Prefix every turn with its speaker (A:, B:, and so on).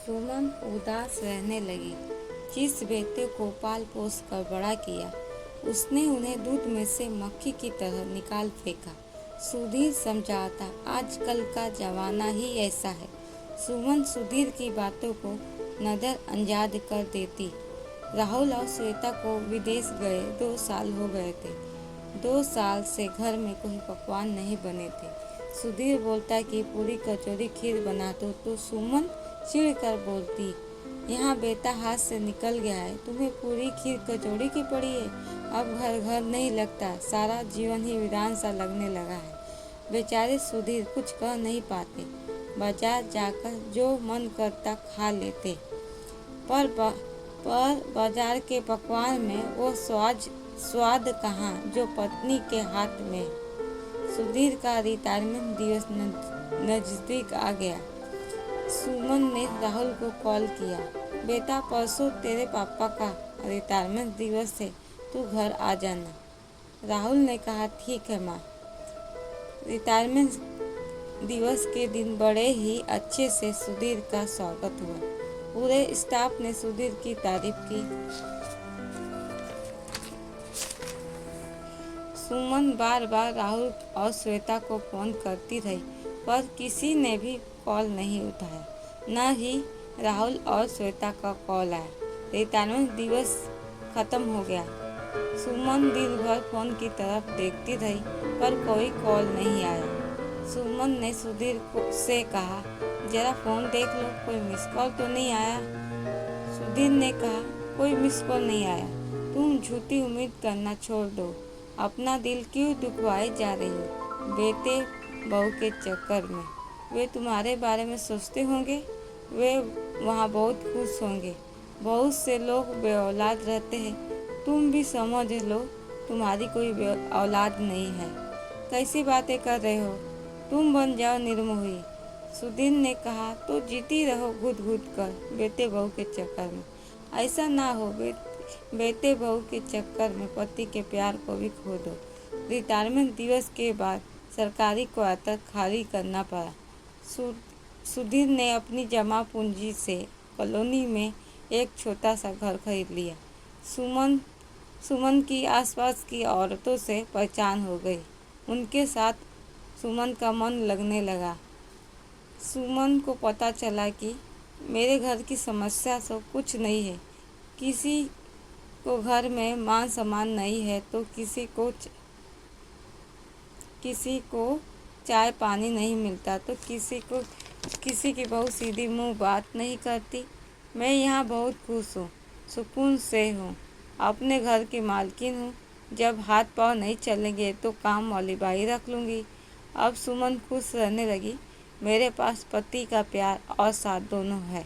A: सुमन उदास रहने लगी। जिस बेटे को पाल पोस कर बड़ा किया, उसने उन्हें दूध में से मक्खी की तरह निकाल फेंका। सुधीर समझाता, आजकल का जमाना ही ऐसा है। सुमन सुधीर की बातों को नज़रअंदाज कर देती। राहुल और श्वेता को विदेश गए 2 साल हो गए थे। 2 साल से घर में कोई पकवान नहीं बने थे। सुधीर बोलता कि पूरी कचौरी खीर बना दो तो सुमन चिढ़कर बोलती, यहाँ बेटा हाथ से निकल गया है, तुम्हें पूरी खीर कचौड़ी की पड़ी है। अब घर घर नहीं लगता, सारा जीवन ही वीरान सा लगने लगा है। बेचारे सुधीर कुछ कह नहीं पाते। बाजार जाकर जो मन करता खा लेते, पर बाजार के पकवान में वो स्वाद कहाँ जो पत्नी के हाथ में। सुधीर का रिटायरमेंट दिवस नजदीक आ गया। सुमन ने राहुल को कॉल किया, बेटा परसों तेरे पापा का रिटायरमेंट दिवस है, तू घर आ जाना। राहुल ने कहा, ठीक है माँ। रिटायरमेंट दिवस के दिन बड़े ही अच्छे से सुधीर का स्वागत हुआ। पूरे स्टाफ ने सुधीर की तारीफ की। सुमन बार बार राहुल और श्वेता को फोन करती रही, पर किसी ने भी कॉल नहीं उठाया। न ही राहुल और श्वेता का कॉल आया। रिटायरमेंट दिवस खत्म हो गया। सुमन दिन भर फोन की तरफ देखती रही, पर कोई कॉल नहीं आया। सुमन ने सुधीर से कहा, जरा फोन देख लो, कोई मिस कॉल तो नहीं आया। सुधीर ने कहा, कोई मिस कॉल नहीं आया। तुम झूठी उम्मीद करना छोड़ दो। अपना दिल क्यों दुखवाए जा रही हो बेटे बहू के चक्कर में। वे तुम्हारे बारे में सोचते होंगे, वे वहाँ बहुत खुश होंगे। बहुत से लोग बेऔलाद रहते हैं, तुम भी समझ लो तुम्हारी कोई औलाद नहीं है। कैसी बातें कर रहे हो, तुम बन जाओ निर्मोही। सुधीर ने कहा, तो जीती रहो घुट घुट कर बेटे बहू के चक्कर में। ऐसा ना हो बेटे बहू के चक्कर में पति के प्यार को भी खो दो। रिटायरमेंट दिवस के बाद सरकारी क्वार्टर खाली करना पड़ा। सुधीर ने अपनी जमा पूंजी से कॉलोनी में एक छोटा सा घर खरीद लिया। सुमन की आसपास की औरतों से पहचान हो गई। उनके साथ सुमन का मन लगने लगा। सुमन को पता चला कि मेरे घर की समस्या तो कुछ नहीं है। किसी को घर में मान सम्मान नहीं है तो किसी को चाय पानी नहीं मिलता तो किसी की बहू सीधी मुंह बात नहीं करती। मैं यहाँ बहुत खुश हूँ, सुकून से हूँ, अपने घर की मालकिन हूँ। जब हाथ पाँव नहीं चलेंगे तो काम वाली बाई रख लूँगी। अब सुमन खुश रहने लगी। मेरे पास पति का प्यार और साथ दोनों है।